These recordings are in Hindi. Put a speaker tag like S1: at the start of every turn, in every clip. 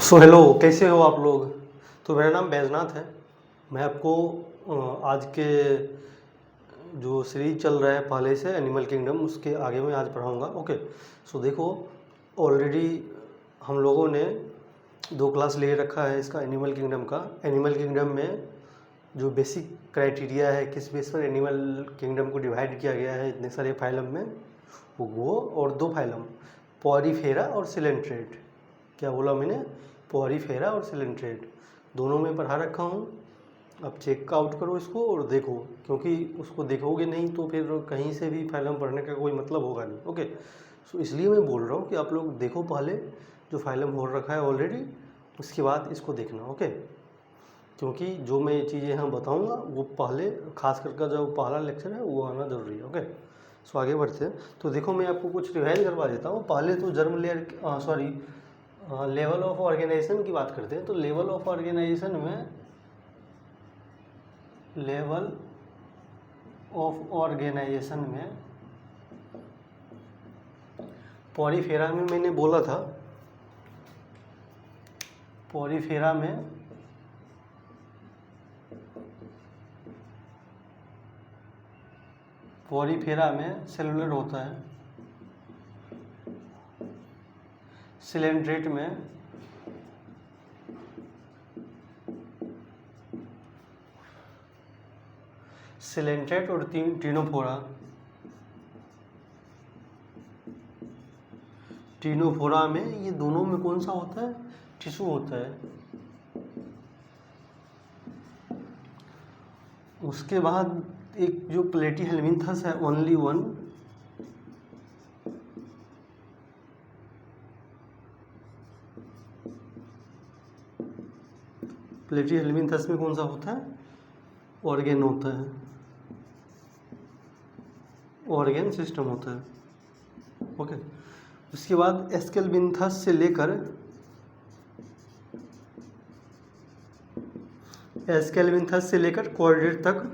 S1: सो हेलो, कैसे हो आप लोग। तो मेरा नाम बैजनाथ है। मैं आपको आज के जो सीरीज चल रहा है पहले से एनिमल किंगडम, उसके आगे में आज पढ़ाऊँगा। ओके। सो देखो, ऑलरेडी हम लोगों ने 2 क्लास ले रखा है इसका एनिमल किंगडम का। एनिमल किंगडम में जो बेसिक क्राइटेरिया है, किस बेस पर एनिमल किंगडम को डिवाइड किया गया है इतने सारे फाइलम में, वो और 2 फाइलम, पॉरीफेरा और सिलेंट्रेट। क्या बोला मैंने? पॉरीफेरा और सिलेंट्रेट दोनों में पढ़ा रखा हूँ। अब चेक आउट करो इसको और देखो, क्योंकि उसको देखोगे नहीं तो फिर कहीं से भी फाइलम पढ़ने का कोई मतलब होगा नहीं। ओके। सो इसलिए मैं बोल रहा हूँ कि आप लोग देखो पहले जो फाइलम हो रखा है ऑलरेडी, उसके बाद इसको देखना। ओके। क्योंकि जो मैं ये चीज़ें यहाँ बताऊँगा वो पहले, खास करके जो पहला लेक्चर है वो आना ज़रूरी है। ओके। सो आगे बढ़ते हैं। तो देखो, मैं आपको कुछ रिवाइज करवा देता हूँ। पहले तो germ layer, sorry, level of organization की बात करते हैं। तो लेवल ऑफ ऑर्गेनाइजेशन में, लेवल ऑफ ऑर्गेनाइजेशन में पॉरीफेरा में मैंने बोला था, पॉरीफेरा में सेलुलर होता है, सिलेंट्रेट में सिलेंट्रेट और टीनोफोरा, टीनोफोरा में ये दोनों में कौन सा होता है? टिश्यू होता है। उसके बाद एक जो प्लेटीहेल्मिन्थस है, ओनली वन, प्लेटीहेल्मिन्थस में कौन सा होता है? ऑर्गेन होता है, ऑर्गेन सिस्टम होता है। ओके। उसके बाद एस्केल्मिन्थस से लेकर, एस्केल्मिन्थस से लेकर कॉर्डेट तक,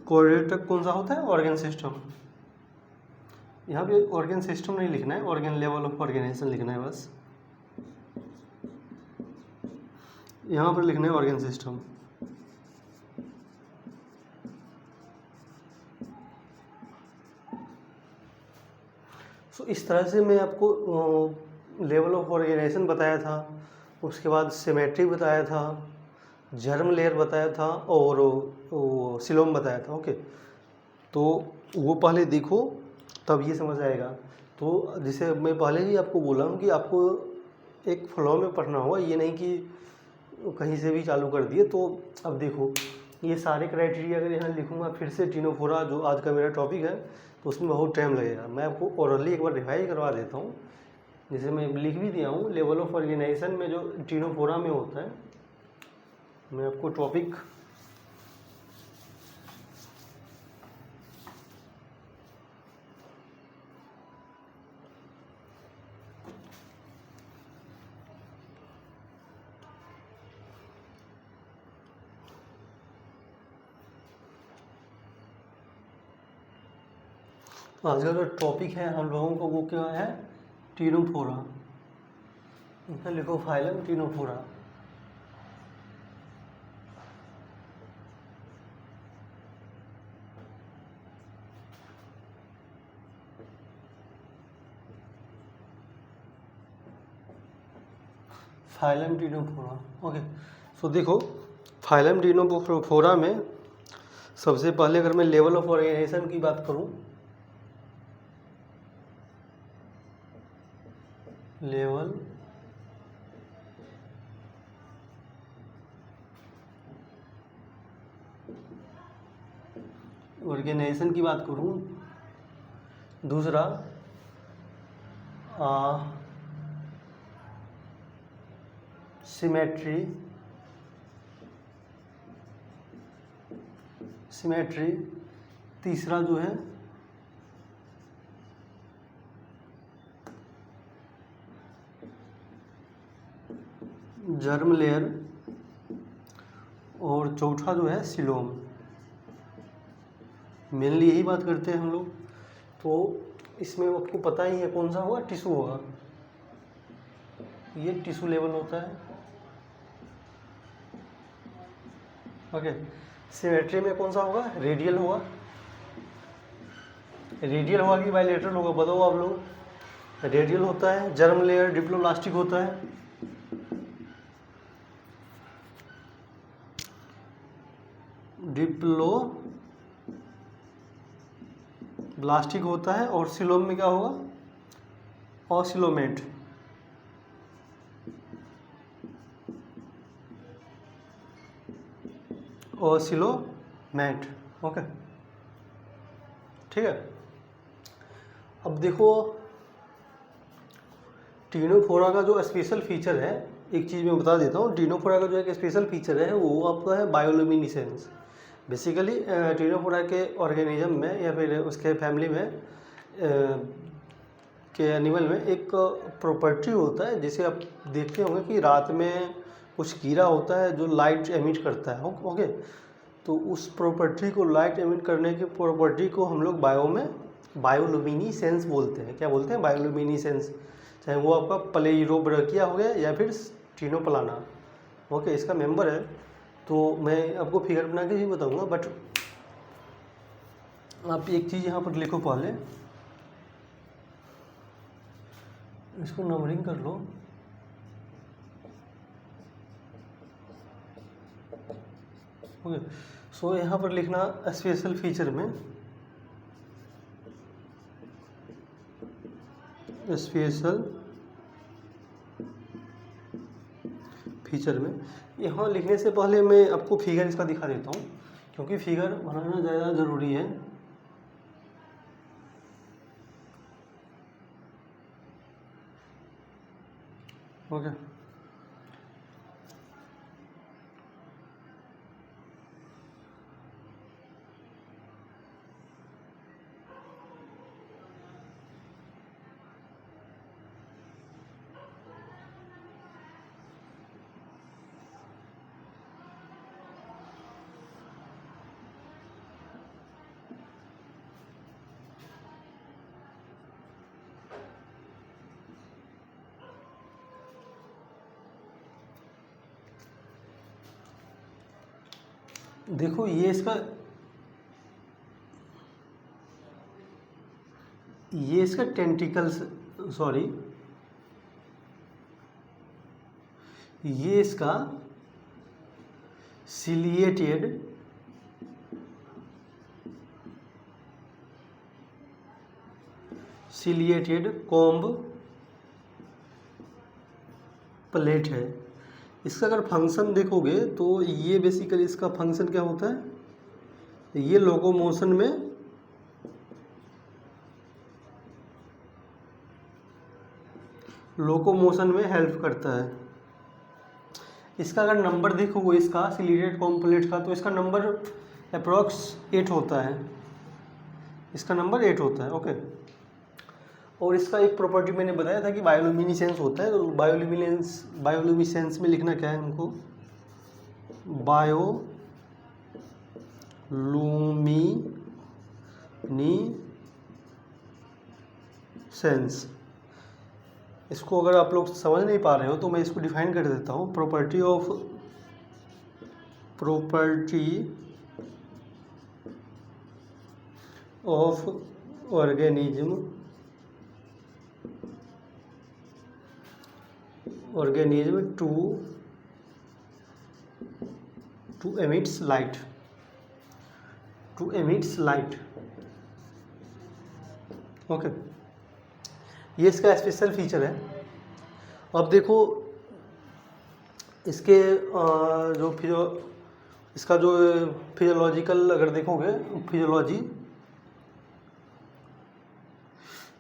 S1: कॉर्डेट तक कौन सा होता है? Organ system. यहाँ पे ऑर्गेन सिस्टम नहीं लिखना है, ऑर्गेन लेवल ऑफ ऑर्गेनाइजेशन लिखना है बस। यहाँ पर लिखना है ऑर्गेन सिस्टम। सो इस तरह से मैं आपको लेवल ऑफ ऑर्गेनाइजेशन बताया था। उसके बाद सिमेट्री बताया था, जर्म लेयर बताया था और सिलोम बताया था। ओके। तो वो पहले देखो, तब ये समझ आएगा। तो जैसे मैं पहले ही आपको बोला हूँ कि आपको एक फ्लो में पढ़ना होगा, ये नहीं कि कहीं से भी चालू कर दिए। तो अब देखो, ये सारे क्राइटेरिया अगर यहाँ लिखूँगा फिर से, टीनोफोरा जो आज का मेरा टॉपिक है, तो उसमें बहुत टाइम लगेगा। मैं आपको ओरली एक बार रिवाइज करवा देता हूँ। जैसे मैं लिख भी दिया हूँ, लेवल ऑफ ऑर्गेनाइजेशन में जो टीनोफोरा में होता है, मैं आपको टॉपिक आज का जो टॉपिक है हम लोगों को वो क्या है? टीनोफोरा। इसमें लिखो phylum Ctenophora. Phylum Ctenophora. Okay. So देखो, फाइलम टीनोफोरा में सबसे पहले अगर मैं लेवल ऑफ ऑर्गेनाइजेशन की बात करूं, लेवल ऑर्गेनाइजेशन की बात करूं, दूसरा सिमेट्री, तीसरा जो है जर्म लेयर, और चौथा जो है सिलोम। मेनली यही बात करते हैं हम लोग। तो इसमें आपको पता ही है कौन सा होगा? टिश्यू होगा। ये टिश्यू लेवल होता है। ओके, सिमेट्री में कौन सा होगा? रेडियल होगा। रेडियल होगा कि बायलेटरल होगा, बताओ आप लोग। रेडियल होता है। जर्म लेयर डिप्लोब्लास्टिक होता है। डिप्लोब्लास्टिक होता है। और सिलोम में क्या होगा? ऑसिलोमेट। ऑसिलोमेट। ओके, ठीक है। अब देखो, टीनोफोरा का जो स्पेशल फीचर है, एक चीज़ मैं बता देता हूँ। टीनोफोरा का जो एक स्पेशल फीचर है वो आपका है बायोल्यूमिनेसेंस। बेसिकली टीनोफोरा के ऑर्गेनिज्म में या फिर उसके फैमिली में के एनिमल में एक प्रॉपर्टी होता है, जिसे आप देखते होंगे कि रात में कुछ कीड़ा होता है जो लाइट एमिट करता है। ओके, तो उस प्रॉपर्टी को, लाइट एमिट करने की प्रॉपर्टी को हम लोग बायोल्यूमिनेसेंस बोलते हैं। क्या बोलते हैं? बायोल्यूमिनेसेंस। चाहे वो आपका प्लेइरोब्रैकिया हो गया या फिर टीनोप्लाना। ओके, इसका मेंबर है। तो मैं आपको फिगर बना के ही बताऊंगा, बट आप एक चीज़ यहाँ पर लिखो पहले, इसको नंबरिंग कर लो। ओके, सो यहाँ पर लिखना स्पेशल फीचर में, स्पेशल फीचर में। यहाँ लिखने से पहले मैं आपको फिगर इसका दिखा देता हूँ, क्योंकि फिगर बनाना ज़्यादा ज़रूरी है। ओके, देखो ये इसका टेंटिकल्स, सॉरी, ये इसका सिलिएटेड कॉम्ब प्लेट है। इसका अगर फंक्शन देखोगे तो ये बेसिकली इसका फंक्शन क्या होता है? ये लोकोमोशन में हेल्प करता है। इसका अगर नंबर देखोगे, इसका सिलिएटेड कॉम्ब प्लेट का, तो इसका नंबर अप्रॉक्स 8 होता है। इसका नंबर 8 होता है। ओके, और इसका एक प्रॉपर्टी मैंने बताया था कि बायोल्यूमिनेसेंस होता है। तो बायोल्यूमिनेसेंस में लिखना क्या है हमको? बायोल्यूमिनेसेंस। इसको अगर आप लोग समझ नहीं पा रहे हो तो मैं इसको डिफाइन कर देता हूँ। Property of organism to emits light, okay, ये इसका स्पेशल फीचर है। अब देखो इसके इसका जो फिजियोलॉजिकल अगर देखोगे, फिजियोलॉजी,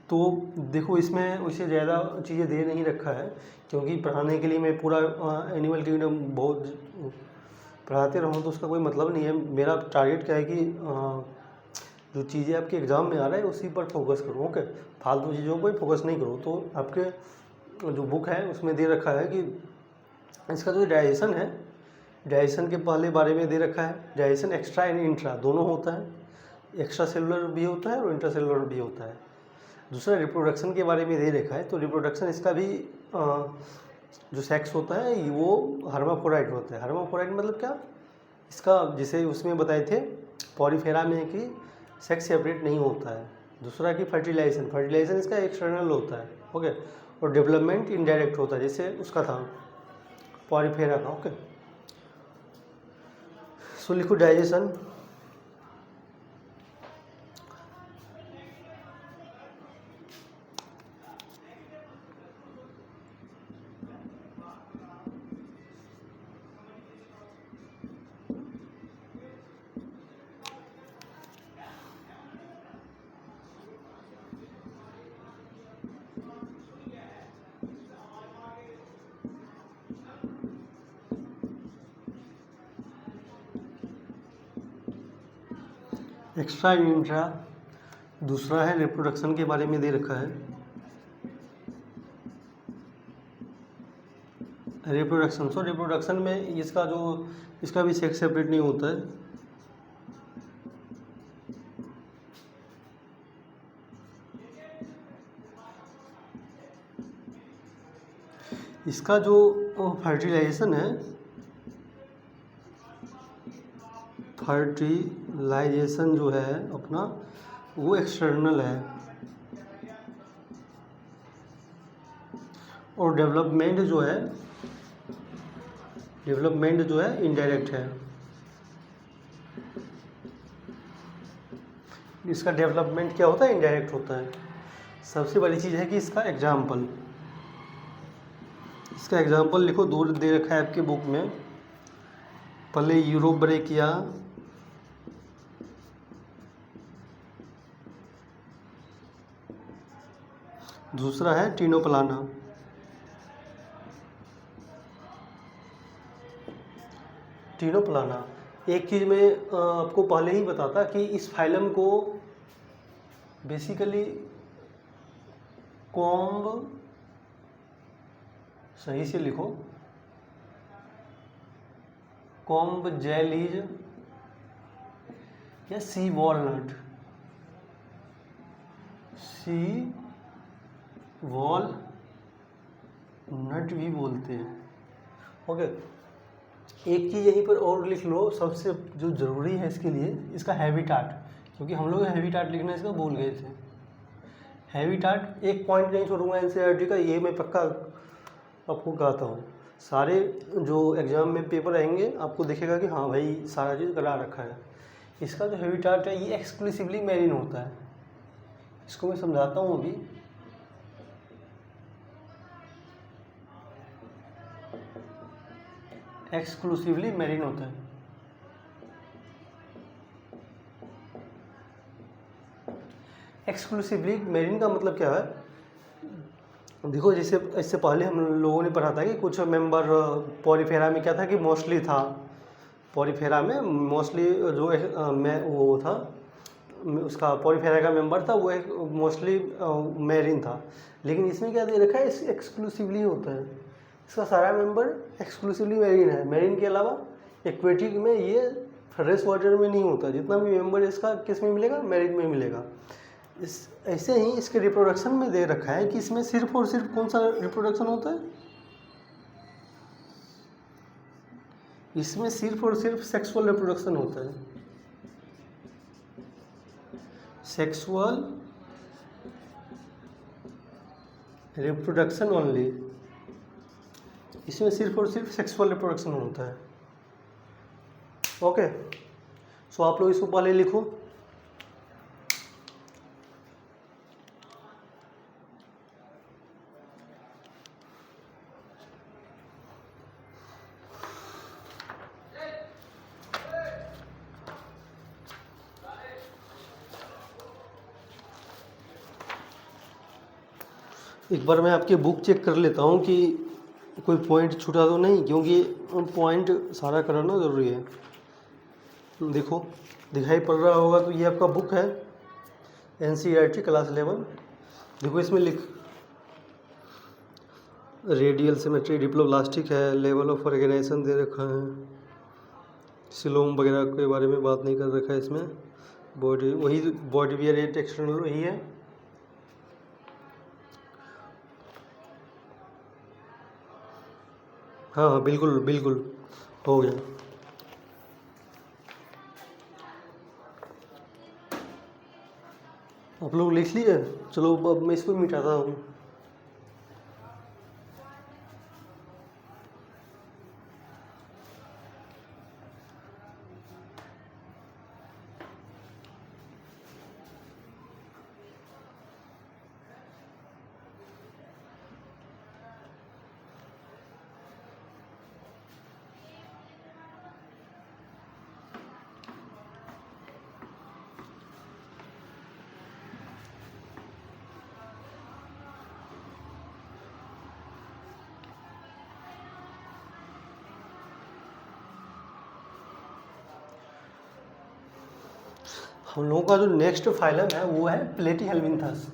S1: तो देखो इसमें उसे ज़्यादा चीज़ें दे नहीं रखा है, क्योंकि पढ़ाने के लिए मैं पूरा एनिमल किंगडम बहुत पढ़ाते रहूँ तो उसका कोई मतलब नहीं है। मेरा टारगेट क्या है कि जो चीज़ें आपके एग्ज़ाम में आ रहा है उसी पर फोकस करो। ओके, फालतू चीज़ों पर फोकस नहीं करो। तो आपके जो बुक है उसमें दे रखा है कि इसका जो डाइजेशन है, डाइजेशन के पहले बारे में दे रखा है। डाइजेशन एक्स्ट्रा एंड इंट्रा दोनों होता है। एक्स्ट्रा सेलुलर भी होता है और इंट्रा सेलुलर भी होता है। दूसरा रिप्रोडक्शन के बारे में दे रखा है। तो रिप्रोडक्शन इसका भी जो सेक्स होता है वो हर्माफ्रोडाइट होता है। हर्माफ्रोडाइट मतलब क्या, इसका जिसे उसमें बताए थे पॉलीफेरा में कि सेक्स सेपरेट नहीं होता है। दूसरा कि फर्टिलाइजेशन इसका एक्सटर्नल होता है, ओके। और डेवलपमेंट इनडायरेक्ट होता है, जैसे उसका था पॉलीफेरा का, ओके। सो लिखो डाइजेशन। एक्स्ट्रा इंट्रा, दूसरा है रिप्रोडक्शन के बारे में दे रखा है। रिप्रोडक्शन, सो रिप्रोडक्शन में इसका भी सेक्स सेपरेट नहीं होता है। इसका जो फर्टिलाइजेशन है, फर्टिलाइजेशन जो है अपना वो एक्सटर्नल है, और डेवलपमेंट जो है इनडायरेक्ट है। इसका डेवलपमेंट क्या होता है, इनडायरेक्ट होता है। सबसे बड़ी चीज़ है कि इसका एग्जाम्पल लिखो, दूर दे रखा है आपके बुक में। पहले यूरोब्रेकिया, दूसरा है टीनोप्लाना। एक चीज़ मैं आपको पहले ही बताता कि इस फाइलम को बेसिकली कॉम्ब, सही से लिखो, कॉम्ब जेलीज या सी वॉलनट भी बोलते हैं, ओके। एक चीज़ यहीं पर और लिख लो, सबसे जो ज़रूरी है इसके लिए, इसका हैबिटाट, क्योंकि हम लोग हैबिटाट लिखना इसका भूल गए थे। हैबिटाट एक पॉइंट नहीं छोड़ूंगा एनसीईआरटी का, ये मैं पक्का आपको कहता हूँ। सारे जो एग्ज़ाम में पेपर आएंगे आपको दिखेगा कि हाँ भाई सारा चीज़ करा रखा है। इसका जो हैबिटाट है ये एक्सक्लूसिवली मैरीन होता है। इसको मैं समझाता हूँ अभी। एक्सक्लूसिवली मैरीन होता है। एक्सक्लूसिवली मैरीन का मतलब क्या है, देखो जैसे इससे पहले हम लोगों ने पढ़ा था कि कुछ मेंबर पॉलीफेरा में क्या था कि मोस्टली था, पॉलीफेरा में मोस्टली जो वो था, उसका पॉलीफेरा का मेंबर था वो एक मोस्टली मैरीन था। लेकिन इसमें क्या दे रखा है, एक्सक्लूसिवली होता है, इसका सारा मेंबर एक्सक्लूसिवली मैरीन है। मैरीन के अलावा एक्वेटिक में ये फ्रेश वाटर में नहीं होता। जितना भी मेंबर इसका किस में मिलेगा, मैरीन में मिलेगा। ऐसे ही इसके रिप्रोडक्शन में दे रखा है कि इसमें सिर्फ और सिर्फ कौन सा रिप्रोडक्शन होता है, इसमें सिर्फ और सिर्फ सेक्सुअल रिप्रोडक्शन होता है। सेक्सुअल रिप्रोडक्शन ओनली, इसमें सिर्फ और सिर्फ सेक्सुअल रिप्रोडक्शन होता है, ओके। सो आप लोग इसको पहले लिखो। एक बार मैं आपकी बुक चेक कर लेता हूँ कि कोई पॉइंट छूटा तो नहीं, क्योंकि पॉइंट सारा कराना ज़रूरी है। देखो दिखाई पड़ रहा होगा तो ये आपका बुक है एनसीईआरटी क्लास 11। देखो इसमें रेडियल सिमेट्री, डिप्लोब्लास्टिक है, लेवल ऑफ ऑर्गेनाइजेशन दे रखा है, सिलोम वगैरह के बारे में बात नहीं कर रखा है इसमें। बॉडी वही, बॉडी वियर एक्सटर्नल वही है। हाँ हाँ, बिल्कुल बिल्कुल, हो गया। आप लोग लिख लिए? चलो अब मैं इसको मिटाता हूँ। हम लोगों का जो नेक्स्ट फाइलम है वो है प्लेटीहेल्मिन्थस।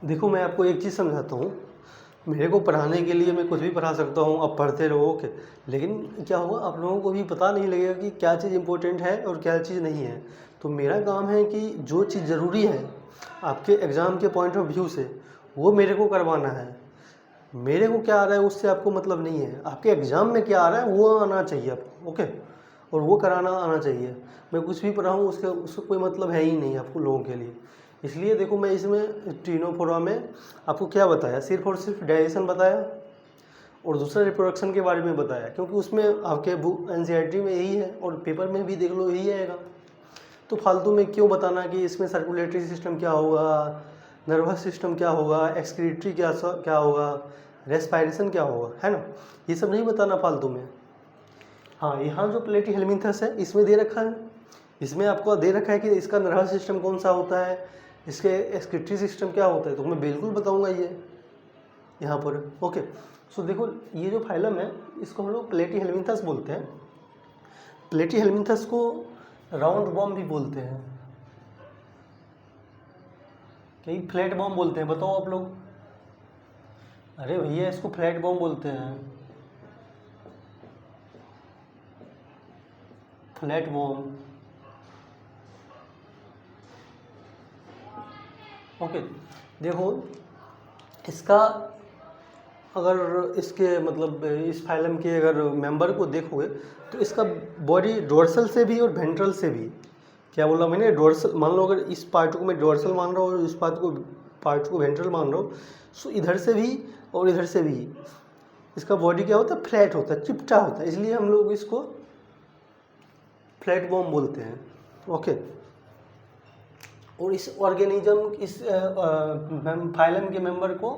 S1: देखो मैं आपको एक चीज़ समझाता हूँ। मेरे को पढ़ाने के लिए मैं कुछ भी पढ़ा सकता हूँ, आप पढ़ते रहो, ओके। लेकिन क्या होगा, आप लोगों को भी पता नहीं लगेगा कि क्या चीज़ इंपॉर्टेंट है और क्या चीज़ नहीं है। तो मेरा काम है कि जो चीज़ ज़रूरी है आपके एग्ज़ाम के पॉइंट ऑफ व्यू से, वो मेरे को करवाना है। मेरे को क्या आ रहा है उससे आपको मतलब नहीं है, आपके एग्ज़ाम में क्या आ रहा है वो आना चाहिए आपको, ओके। और वो कराना आना चाहिए। मैं कुछ भी पढ़ाऊँ उसका कोई मतलब है ही नहीं आपको लोगों के लिए। इसलिए देखो मैं इसमें ट्रिनोफोरा में आपको क्या बताया, सिर्फ और सिर्फ डाइजेशन बताया और दूसरा रिप्रोडक्शन के बारे में बताया, क्योंकि उसमें आपके बुक एनसीईआरटी में यही है और पेपर में भी देख लो यही आएगा। तो फालतू में क्यों बताना कि इसमें सर्कुलेटरी सिस्टम क्या होगा, नर्वस सिस्टम क्या होगा, एक्सक्रीटरी क्या होगा, रेस्पायरेशन क्या होगा, है ना। ये सब नहीं बताना फालतू में। हाँ, यहाँ जो प्लेटीहेल्मिन्थस है इसमें दे रखा है, इसमें आपको दे रखा है कि इसका नर्वस सिस्टम कौन सा होता है, इसके एक्सक्रीटरी सिस्टम क्या होता है, तो मैं बिल्कुल बताऊंगा ये यहाँ पर, ओके। सो देखो ये जो फाइलम है इसको हम लोग प्लेटीहेल्मिन्थस बोलते हैं। प्लेटीहेल्मिन्थस को राउंड बॉम्ब भी बोलते हैं, कई फ्लैट बॉम्ब बोलते हैं, बताओ आप लोग। अरे भैया इसको फ्लैट बॉम्ब बोलते हैं, फ्लैट बॉम्ब, ओके। देखो इसका अगर इसके मतलब इस फाइलम के अगर मेंबर को देखोगे तो इसका बॉडी डोर्सल से भी और वेंट्रल से भी, क्या बोला मैंने, डोर्सल मान लो, अगर इस पार्ट को मैं डोर्सल मान रहा हूँ और इस पार्ट को वेंट्रल मान रहा हूँ, सो इधर से भी और इधर से भी इसका बॉडी क्या होता है, फ्लैट होता है, चिपटा होता है, इसलिए हम लोग इसको फ्लैट बॉम्ब बोलते हैं, ओके। और इस ऑर्गेनिज्म, इस फाइलम के मेंबर को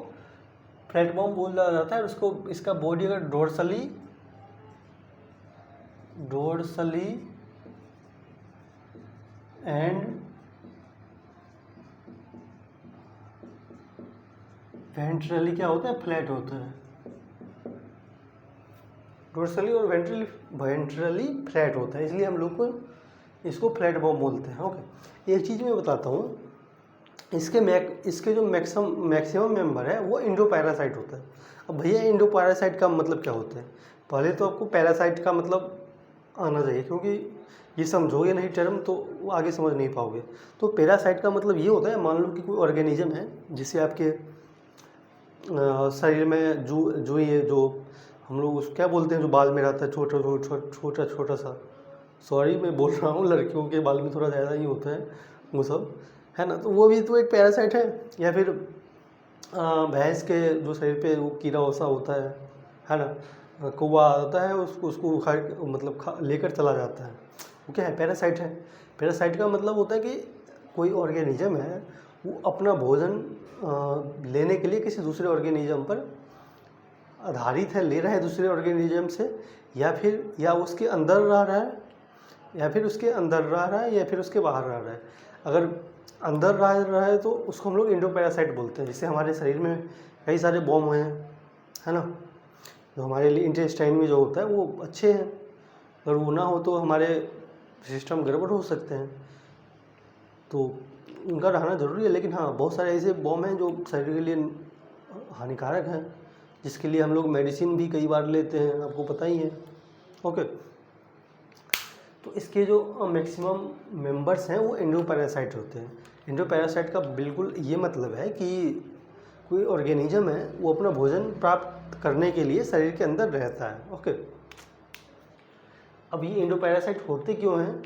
S1: फ्लैट बॉम्ब बोला जाता है। उसको इसका बॉडी अगर डोर्सली एंड वेंट्रली क्या होता है, फ्लैट होता है। डोर्सली और वेंट्रली फ्लैट होता है, इसलिए हम लोग को इसको फ्लैट बॉम्ब बोलते हैं, ओके। एक चीज़ मैं बताता हूँ, इसके जो मैक्सिमम मेंबर है वो इंडोपैरासाइट होता है। अब भैया इंडोपैरासाइट का मतलब क्या होता है, पहले तो आपको पैरासाइट का मतलब आना चाहिए, क्योंकि ये समझोगे नहीं टर्म तो वो आगे समझ नहीं पाओगे। तो पैरासाइट का मतलब ये होता है, मान लो कि कोई ऑर्गेनिज्म है जिसे आपके शरीर में जो ये जो हम लोग उस क्या बोलते हैं, जो बाल में रहता है छोटा सा, सॉरी मैं बोल रहा हूँ, लड़कियों के बाल में थोड़ा ज़्यादा ही होता है वो सब, है ना, तो वो भी तो एक पैरासाइट है। या फिर भैंस के जो शरीर पे वो कीड़ा वसा होता है ना, कौवा आता है उसको उखाड़ मतलब लेकर चला जाता है, वो क्या है, पैरासाइट है। पैरासाइट का मतलब होता है कि कोई ऑर्गेनिज्म है वो अपना भोजन लेने के लिए किसी दूसरे ऑर्गेनिज्म पर आधारित है, ले रहा है दूसरे ऑर्गेनिज्म से, या उसके अंदर रह रहा है, या फिर उसके अंदर रह रहा है, या फिर उसके बाहर रह रहा है। अगर अंदर रह रहा है तो उसको हम लोग इंडोपैरासाइट बोलते हैं। जैसे हमारे शरीर में कई सारे बॉम्ब हैं, है ना, जो हमारे लिए इंटेस्टाइन में जो होता है वो अच्छे हैं, अगर वो ना हो तो हमारे सिस्टम गड़बड़ हो सकते हैं, तो उनका रहना ज़रूरी है। लेकिन हाँ, बहुत सारे ऐसे बॉम्ब हैं जो शरीर के लिए हानिकारक हैं, जिसके लिए हम लोग मेडिसिन भी कई बार लेते हैं, आपको पता ही है, ओके। तो इसके जो मैक्सिमम मेंबर्स हैं वो एंडोपैरासाइट होते हैं। एंडोपैरासाइट का बिल्कुल ये मतलब है कि कोई ऑर्गेनिज्म है वो अपना भोजन प्राप्त करने के लिए शरीर के अंदर रहता है। ओके। अब ये एंडोपैरासाइट होते क्यों हैं?